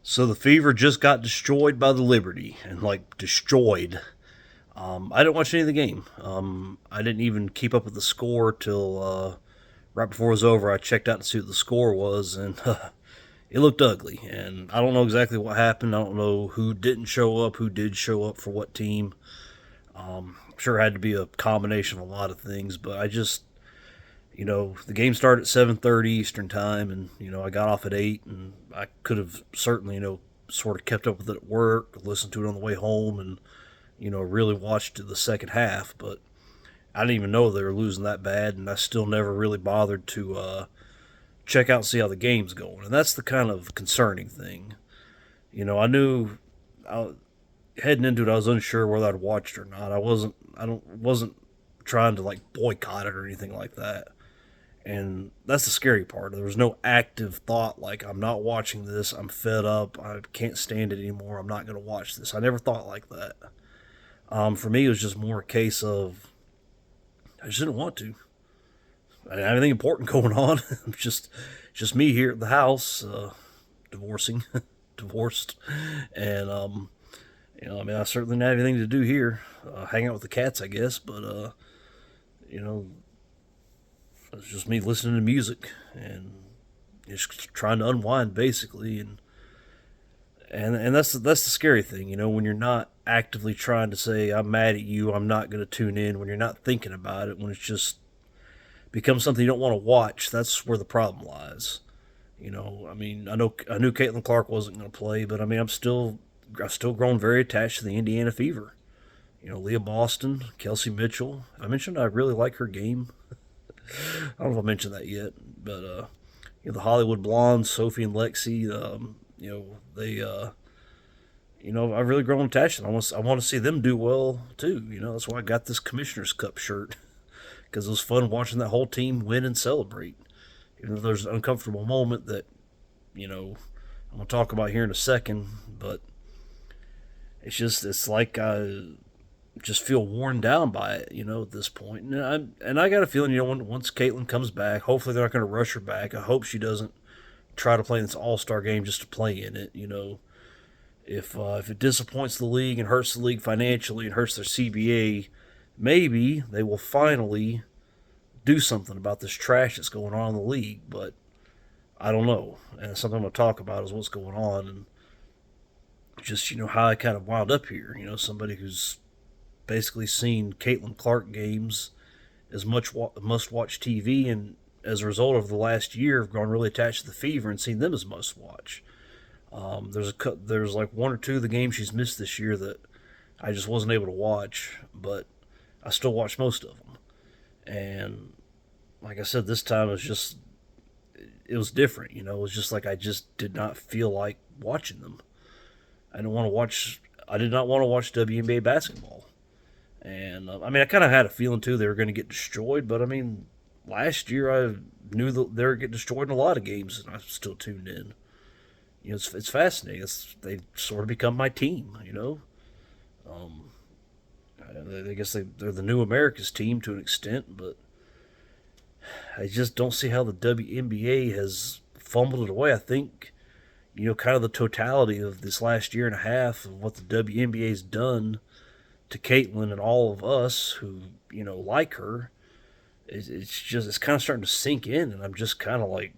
So the Fever just got destroyed by the Liberty, and like destroyed. I didn't watch any of the game. I didn't even keep up with the score till right before it was over. I checked out to see what the score was, and it looked ugly. And I don't know exactly what happened. I don't know who didn't show up, who did show up for what team. I'm sure it had to be a combination of a lot of things, but I just the game started at 7:30 Eastern time, and I got off at 8, and I could have certainly sort of kept up with it at work, listened to it on the way home, and really watched the second half. But I didn't even know they were losing that bad, and I still never really bothered to check out and see how the game's going. And that's the kind of concerning thing. I knew I, heading into it, I was unsure whether I'd watched it or not. I wasn't trying to like boycott it or anything like that. And that's the scary part. There was no active thought like, I'm not watching this. I'm fed up. I can't stand it anymore. I'm not going to watch this. I never thought like that. For me, it was just more a case of I just didn't want to. I didn't have anything important going on. just me here at the house, divorcing, divorced, and I mean, I certainly didn't have anything to do here. Hang out with the cats, I guess, but you know, it's just me listening to music and just trying to unwind, basically, and that's the scary thing, when you're not actively trying to say I'm mad at you, I'm not going to tune in. When you're not thinking about it, when it's just becomes something you don't want to watch, that's where the problem lies. I mean, I knew Caitlin Clark wasn't going to play, but I mean, I've still grown very attached to the Indiana Fever. Leah Boston, Kelsey Mitchell. I mentioned I really like her game. I don't know if I mentioned that yet, but the Hollywood Blondes, Sophie and Lexi. They I've really grown attached to them. I want to see them do well too. That's why I got this Commissioner's Cup shirt because it was fun watching that whole team win and celebrate. Even though there's an uncomfortable moment that I'm gonna talk about here in a second, but it's like I just feel worn down by it, at this point. And I got a feeling, once Caitlin comes back, hopefully they're not going to rush her back. I hope she doesn't try to play in this All Star game just to play in it. If it disappoints the league and hurts the league financially and hurts their CBA, maybe they will finally do something about this trash that's going on in the league. But I don't know, and something I'm going to talk about is what's going on and just how I kind of wound up here. Somebody who's basically seen Caitlin Clark games as much must watch TV, and as a result of the last year, have grown really attached to the Fever and seen them as must watch. There's like one or two of the games she's missed this year that I just wasn't able to watch, but I still watched most of them. And like I said, this time it was different. It was just like I just did not feel like watching them. I didn't want to watch. I did not want to watch WNBA basketball. And I mean, I kind of had a feeling too they were going to get destroyed. But I mean, last year I knew that they were getting destroyed in a lot of games, and I still tuned in. It's fascinating. They've sort of become my team. Um, I guess they're the new America's team to an extent, but I just don't see how the WNBA has fumbled it away. I think kind of the totality of this last year and a half of what the WNBA's done to Caitlin and all of us who like her, it's kind of starting to sink in, and I'm just kind of like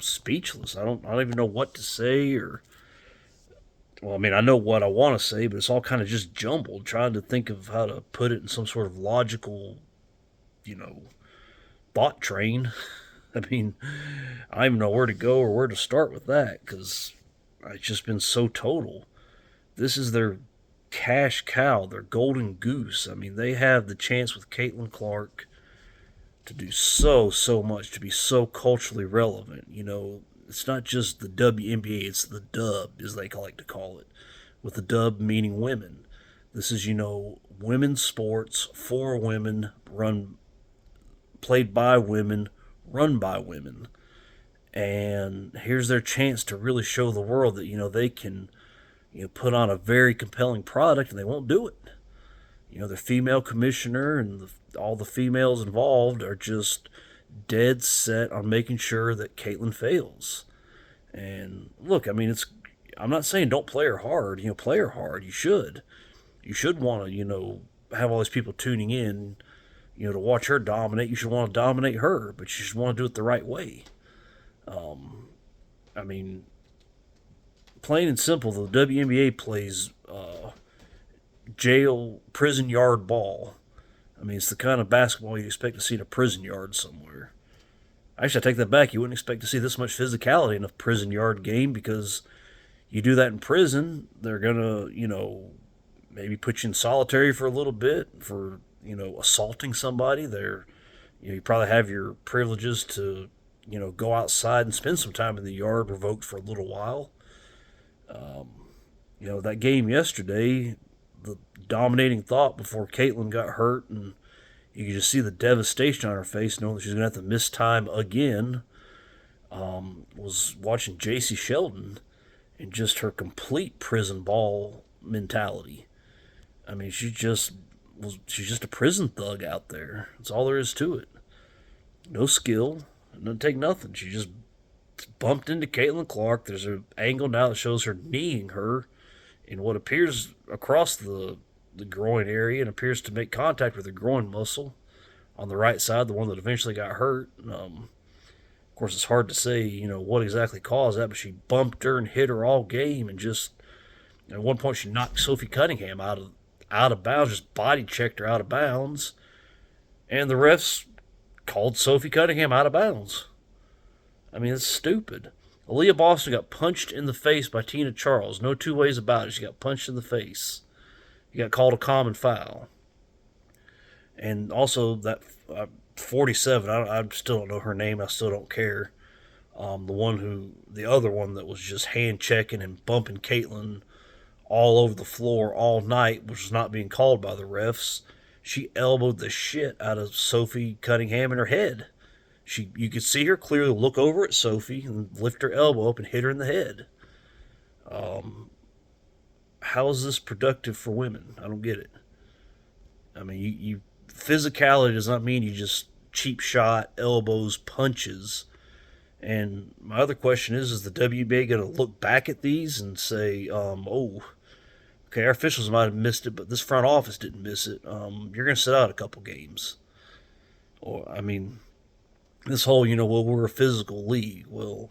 speechless. I don't even know what to say, or well, I mean, I know what I want to say, but it's all kind of just jumbled. Trying to think of how to put it in some sort of logical you know thought train. I mean, I don't even know where to go or where to start with that because it's just been so total. This is their cash cow, their golden goose. I mean, they have the chance with Caitlin Clark to do so much, to be so culturally relevant. It's not just the WNBA, it's the dub, as they like to call it, with the dub meaning women. This is, women's sports for women, played by women, run by women. And here's their chance to really show the world that, they can, put on a very compelling product, and they won't do it. The female commissioner and all the females involved are just dead set on making sure that Caitlin fails. And look, I mean, I'm not saying don't play her hard. Play her hard. You should. You should want to, have all these people tuning in, to watch her dominate. You should want to dominate her, but you should want to do it the right way. I mean, plain and simple, the WNBA plays jail, prison yard ball. I mean, it's the kind of basketball you expect to see in a prison yard somewhere. Actually, I take that back. You wouldn't expect to see this much physicality in a prison yard game because you do that in prison, they're going to, maybe put you in solitary for a little bit for, assaulting somebody. You probably have your privileges to, go outside and spend some time in the yard revoked for a little while. That game yesterday, the dominating thought before Caitlin got hurt, and you could just see the devastation on her face, knowing that she's going to have to miss time again, was watching JC Sheldon and just her complete prison ball mentality. I mean, she's just a prison thug out there. That's all there is to it. No skill, doesn't take nothing. She just bumped into Caitlin Clark. There's an angle now that shows her kneeing her in what appears across the groin area and appears to make contact with the groin muscle on the right side, the one that eventually got hurt. Of course, it's hard to say, what exactly caused that, but she bumped her and hit her all game, and just at one point she knocked Sophie Cunningham out of bounds, just body checked her out of bounds, and the refs called Sophie Cunningham out of bounds. I mean, it's stupid. Aaliyah Boston got punched in the face by Tina Charles. No two ways about it. She got punched in the face. He got called a common foul. And also that 47, I still don't know her name. I still don't care. The other one that was just hand checking and bumping Caitlin all over the floor all night, which was not being called by the refs. She elbowed the shit out of Sophie Cunningham in her head. You could see her clearly look over at Sophie and lift her elbow up and hit her in the head. How is this productive for women? I don't get it. I mean, you physicality does not mean you just cheap shot, elbows, punches. And my other question is the WBA going to look back at these and say, oh, okay, our officials might have missed it, but this front office didn't miss it. You're going to sit out a couple games. Or, I mean, this whole, well, we're a physical league. Well,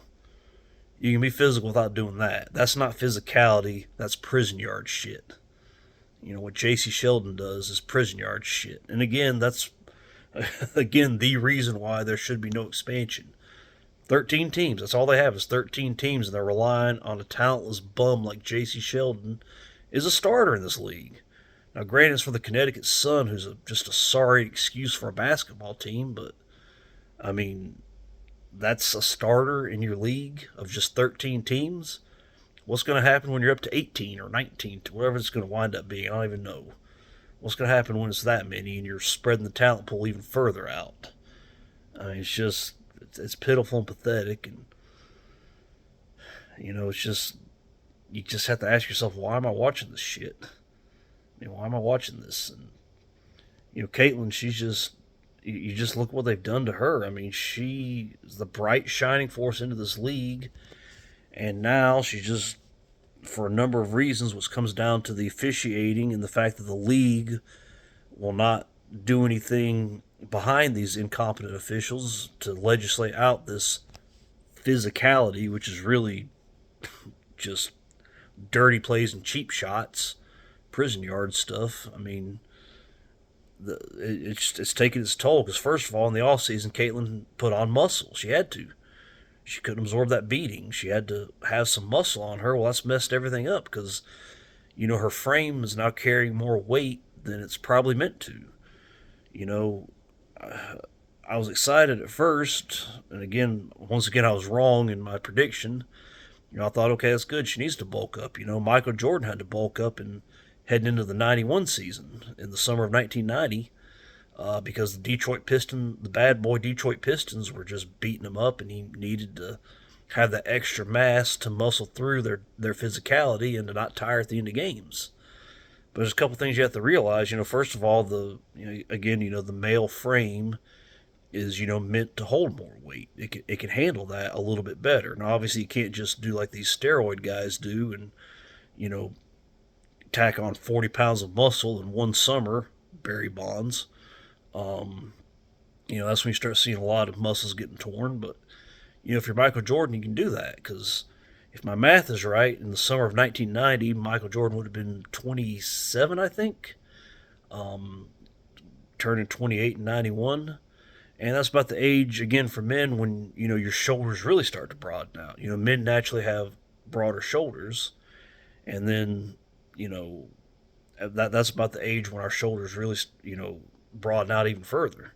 you can be physical without doing that. That's not physicality. That's prison yard shit. What JC Sheldon does is prison yard shit. And again, that's, the reason why there should be no expansion. 13 teams. That's all they have is 13 teams, and they're relying on a talentless bum like JC Sheldon is a starter in this league. Now, granted, it's for the Connecticut Sun, who's just a sorry excuse for a basketball team, but I mean, that's a starter in your league of just 13 teams. What's going to happen when you're up to 18 or 19, to whatever it's going to wind up being? I don't even know. What's going to happen when it's that many and you're spreading the talent pool even further out? I mean, it's pitiful and pathetic, and it's just, you just have to ask yourself, why am I watching this shit? Why am I watching this? And Caitlin, you just look what they've done to her. I mean, she is the bright shining force into this league, and now she just, for a number of reasons, which comes down to the officiating and the fact that the league will not do anything behind these incompetent officials to legislate out this physicality, which is really just dirty plays and cheap shots, prison yard stuff. I mean, it's taking its toll because, first of all, in the offseason, Caitlin put on muscle. She had to. She couldn't absorb that beating. She had to have some muscle on her. Well, that's messed everything up because, her frame is now carrying more weight than it's probably meant to. I was excited at first, and once again, I was wrong in my prediction. I thought, okay, that's good. She needs to bulk up. Michael Jordan had to bulk up and heading into the 91 season in the summer of 1990 because the bad boy Detroit Pistons were just beating him up, and he needed to have that extra mass to muscle through their physicality and to not tire at the end of games. But there's a couple things you have to realize. First of all, the male frame is, meant to hold more weight. It can handle that a little bit better. Now, obviously, you can't just do like these steroid guys do and, you know, tack on 40 pounds of muscle in one summer, Barry Bonds. Um, that's when you start seeing a lot of muscles getting torn. But, if you're Michael Jordan, you can do that because if my math is right, in the summer of 1990, Michael Jordan would have been 27, I think, um, turning 28 in 91. And that's about the age, again, for men when, your shoulders really start to broaden out. Men naturally have broader shoulders. And then, you know, that's about the age when our shoulders really, broaden out even further.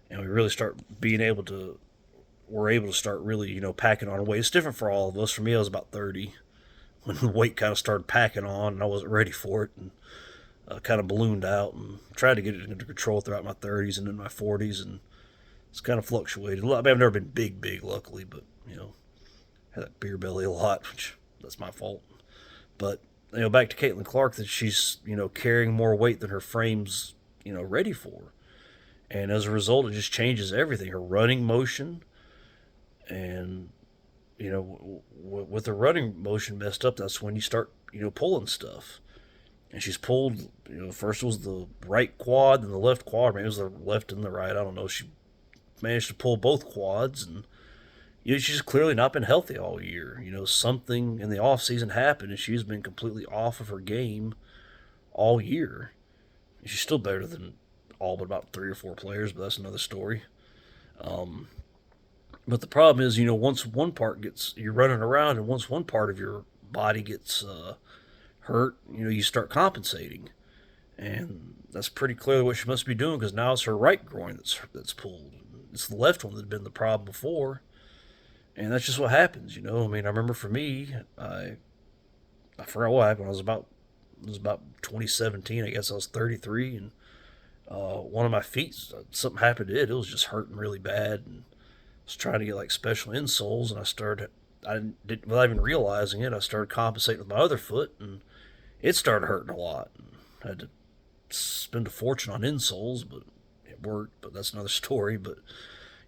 And we really start being able to, we're able to start really, packing on weight. It's different for all of us. For me, I was about 30 when the weight kind of started packing on and I wasn't ready for it. And kind of ballooned out and tried to get it into control throughout my 30s and in my 40s. And it's kind of fluctuated. I've never been big, luckily, but, had that beer belly a lot, which that's my fault. But, back to Caitlin Clark, that she's, carrying more weight than her frame's, ready for. And as a result, it just changes everything. Her running motion, and with the running motion messed up, that's when you start pulling stuff. And she's pulled, first it was the right quad, then the left quad. Maybe it was the left and the right. I don't know. She managed to pull both quads, and she's clearly not been healthy all year. Something in the off season happened, and she's been completely off of her game all year. And she's still better than all but about 3 or 4 players, but that's another story. Um, but the problem is, once one part gets, you're running around, and once one part of your body gets hurt, you start compensating. And that's pretty clearly what she must be doing because now it's her right groin that's pulled. It's the left one that had been the problem before. And that's just what happens. I mean, I remember for me, I forgot what happened. It was about 2017. I guess I was 33, and one of my feet, something happened to it. It was just hurting really bad, and I was trying to get like special insoles, and I didn't, without even realizing it, I started compensating with my other foot, and it started hurting a lot. And I had to spend a fortune on insoles, but it worked. But that's another story. But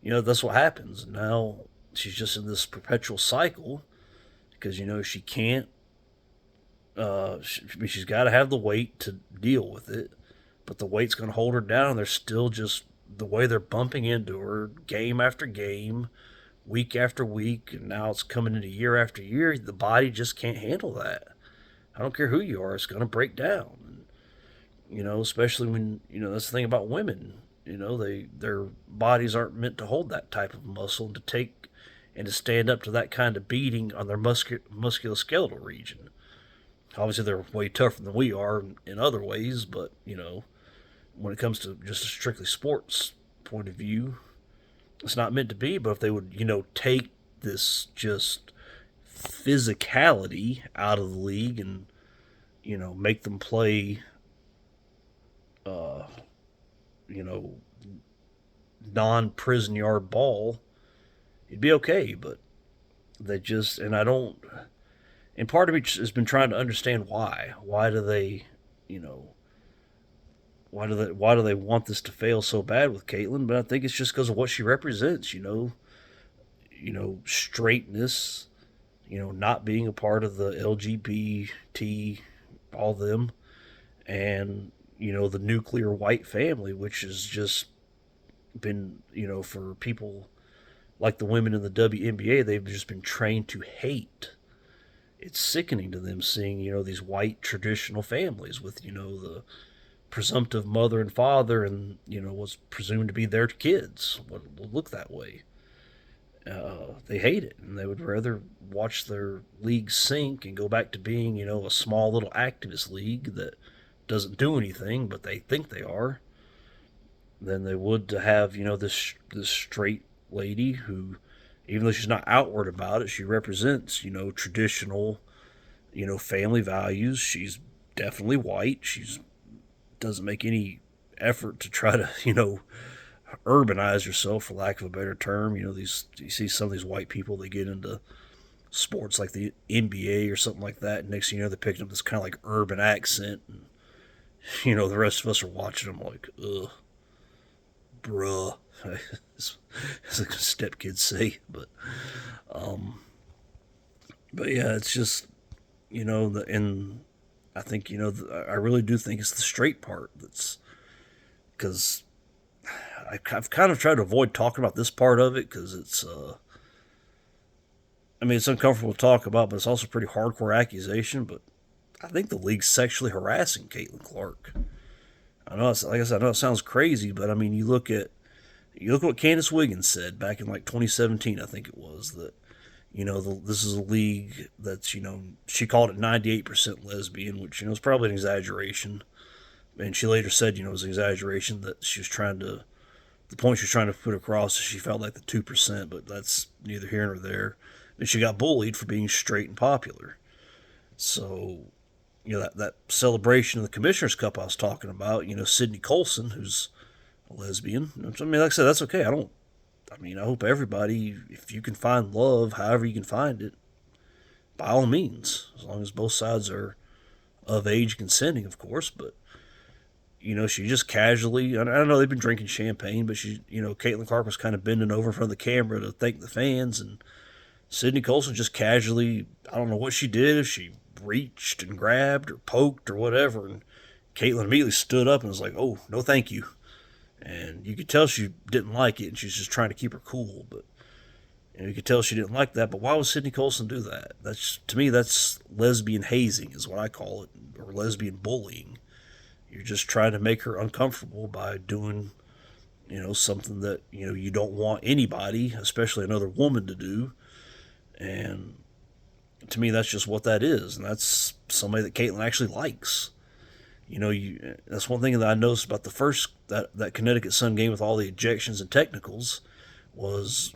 that's what happens. And now she's just in this perpetual cycle because she can't. She's got to have the weight to deal with it, but the weight's going to hold her down. They're still just the way they're bumping into her game after game, week after week, and now it's coming into year after year. The body just can't handle that. I don't care who you are; it's going to break down. Especially when that's the thing about women. Their bodies aren't meant to hold that type of muscle and to take and to stand up to that kind of beating on their musculoskeletal region. Obviously, they're way tougher than we are in other ways, but when it comes to just a strictly sports point of view, it's not meant to be. But if they would, take this just physicality out of the league and make them play, uh, you know, non-prison yard ball, it'd be okay. But they just, and I don't, and part of me has been trying to understand why. Why do they, you know, why do they want this to fail so bad with Caitlyn? But I think it's just because of what she represents. Straightness. Not being a part of the LGBT, all them, and the nuclear white family, which has just been for people like the women in the WNBA, they've just been trained to hate. It's sickening to them seeing these white traditional families with the presumptive mother and father and what's presumed to be their kids what look that way. They hate it, and they would rather watch their league sink and go back to being a small little activist league that doesn't do anything but they think they are, than they would to have this straight lady who, even though she's not outward about it, she represents traditional family values. She's definitely white. She's doesn't make any effort to try to urbanize herself, for lack of a better term. You see some of these white people, they get into sports like the NBA or something like that, and next thing they're picking up this kind of like urban accent, and the rest of us are watching them like, ugh. bruh, as the stepkids say. But yeah, it's just and I think I really do think it's the straight part that's because I've kind of tried to avoid talking about this part of it because I mean, it's uncomfortable to talk about, but it's also a pretty hardcore accusation. But I think the league's sexually harassing Caitlin Clark. I know, like I said, I know it sounds crazy, but I mean, you look at what Candace Wiggins said back in like 2017, I think it was that this is a league that's she called it 98% lesbian, which is probably an exaggeration. And she later said it was an exaggeration that she was trying to the point she was trying to put across is she felt like the 2%, but that's neither here nor there. And she got bullied for being straight and popular. So, that celebration of the Commissioner's Cup I was talking about, Sydney Colson, who's a lesbian. I mean, like I said, that's okay. I hope everybody, if you can find love, however you can find it, by all means, as long as both sides are of age consenting, of course. But she just casually, I don't know, they've been drinking champagne, but Caitlin Clark was kind of bending over in front of the camera to thank the fans, and Sydney Colson just casually, I don't know what she did, if she reached and grabbed or poked or whatever, and Caitlin immediately stood up and was like, "Oh, no, thank you." And you could tell she didn't like it, and she's just trying to keep her cool. But you could tell she didn't like that. But why would Sydney Colson do that? That's to me, that's lesbian hazing, is what I call it, or lesbian bullying. You're just trying to make her uncomfortable by doing, something that you don't want anybody, especially another woman, to do. And to me, that's just what that is, and that's somebody that Caitlin actually likes. That's one thing that I noticed about the first that Connecticut Sun game with all the ejections and technicals was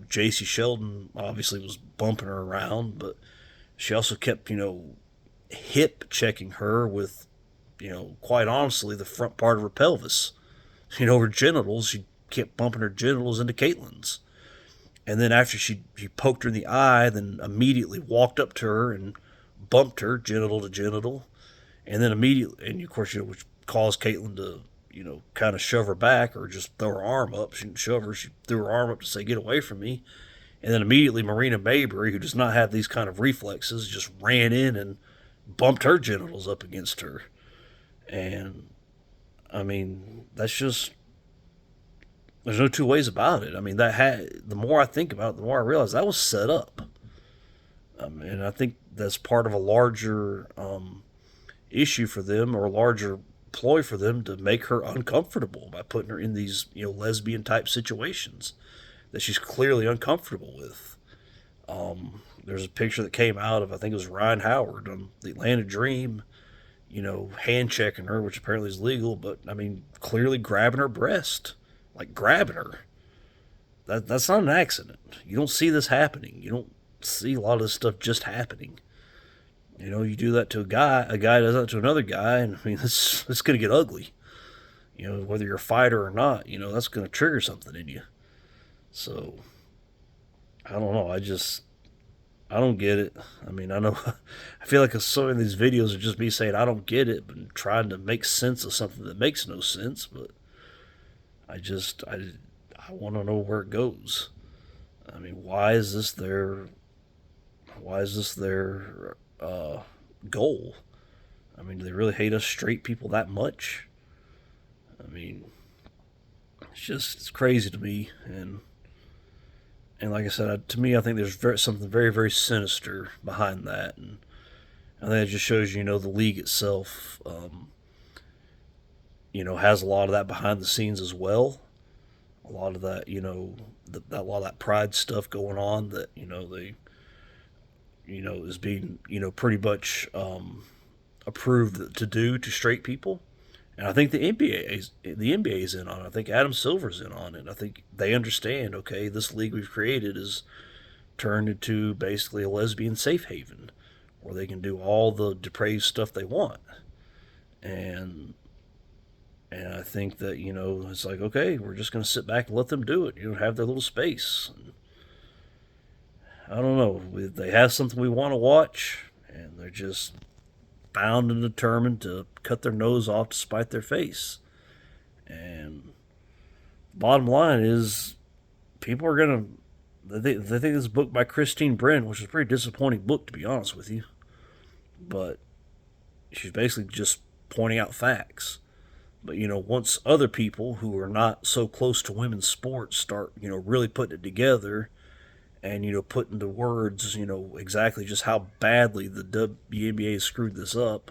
J.C. Sheldon obviously was bumping her around, but she also kept hip checking her with quite honestly the front part of her pelvis, her genitals. She kept bumping her genitals into Caitlin's. And then after she poked her in the eye, then immediately walked up to her and bumped her genital to genital. And then immediately, and of course, which caused Caitlin to, kind of shove her back or just throw her arm up. She didn't shove her, she threw her arm up to say, "Get away from me." And then immediately Marina Mayberry, who does not have these kind of reflexes, just ran in and bumped her genitals up against her. And I mean, that's just, there's no two ways about it. I mean, the more I think about it, the more I realize that was set up. And I think that's part of a larger issue for them, or a larger ploy for them to make her uncomfortable by putting her in these lesbian type situations that she's clearly uncomfortable with. There's a picture that came out of, I think it was Ryan Howard on the Atlanta Dream, hand checking her, which apparently is legal, but I mean, clearly grabbing her breast, like grabbing her. That's not an accident. You don't see this happening. You don't see a lot of this stuff just happening. You do that to a guy does that to another guy, and I mean, it's going to get ugly. Whether you're a fighter or not, that's going to trigger something in you. So, I don't know. I don't get it. I mean, I know, I feel like some of these videos are just me saying, I don't get it, but trying to make sense of something that makes no sense, but I want to know where it goes. I mean, why is this their goal? I mean, do they really hate us straight people that much? I mean, it's crazy to me, and like I said, to me, I think there's something very, very sinister behind that, and I think it just shows the league itself, has a lot of that behind the scenes as well. A lot of that, a lot of that pride stuff going on that they, is being pretty much approved to do to straight people. And I think the NBA is in on it. I think Adam Silver's in on it. I think they understand, okay, this league we've created is turned into basically a lesbian safe haven where they can do all the depraved stuff they want. And I think that, it's like, okay, we're just going to sit back and let them do it. Have their little space. And I don't know. They have something we want to watch, and they're just bound and determined to cut their nose off to spite their face. And Bottom line is, people are gonna they think this book by Christine Brennan, which is a pretty disappointing book to be honest with you, but she's basically just pointing out facts. But once other people who are not so close to women's sports start, really putting it together and put into words, exactly just how badly the WNBA screwed this up,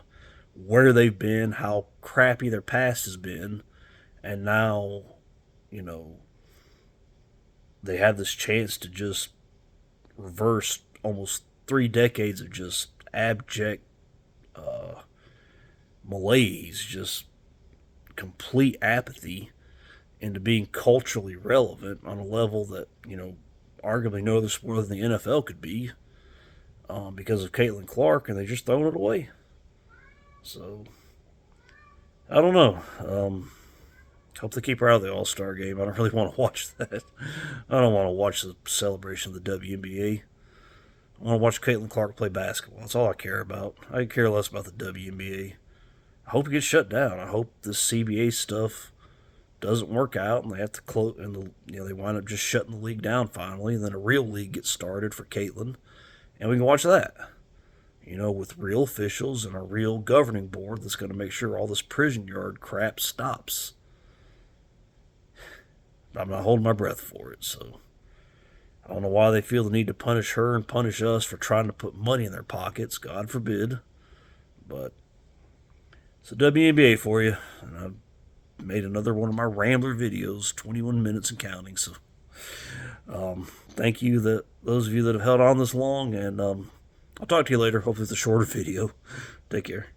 where they've been, how crappy their past has been, and now, you know, they have this chance to just reverse almost 3 decades of just abject malaise, just complete apathy, into being culturally relevant on a level that, arguably no other sport than the NFL could be, because of Caitlin Clark, and they just throwing it away. So, I don't know. Hope they keep her out of the All Star game. I don't really want to watch that. I don't want to watch the celebration of the WNBA. I want to watch Caitlin Clark play basketball. That's all I care about. I care less about the WNBA. I hope it gets shut down. I hope this CBA stuff doesn't work out and they have to close, and they wind up just shutting the league down finally, and then a real league gets started for Caitlin, and we can watch that. With real officials and a real governing board that's going to make sure all this prison yard crap stops. I'm not holding my breath for it, so I don't know why they feel the need to punish her and punish us for trying to put money in their pockets. God forbid. But it's a WNBA for you, and I've made another one of my Rambler videos, 21 minutes and counting. So, thank you, those of you that have held on this long, and I'll talk to you later. Hopefully, it's a shorter video. Take care.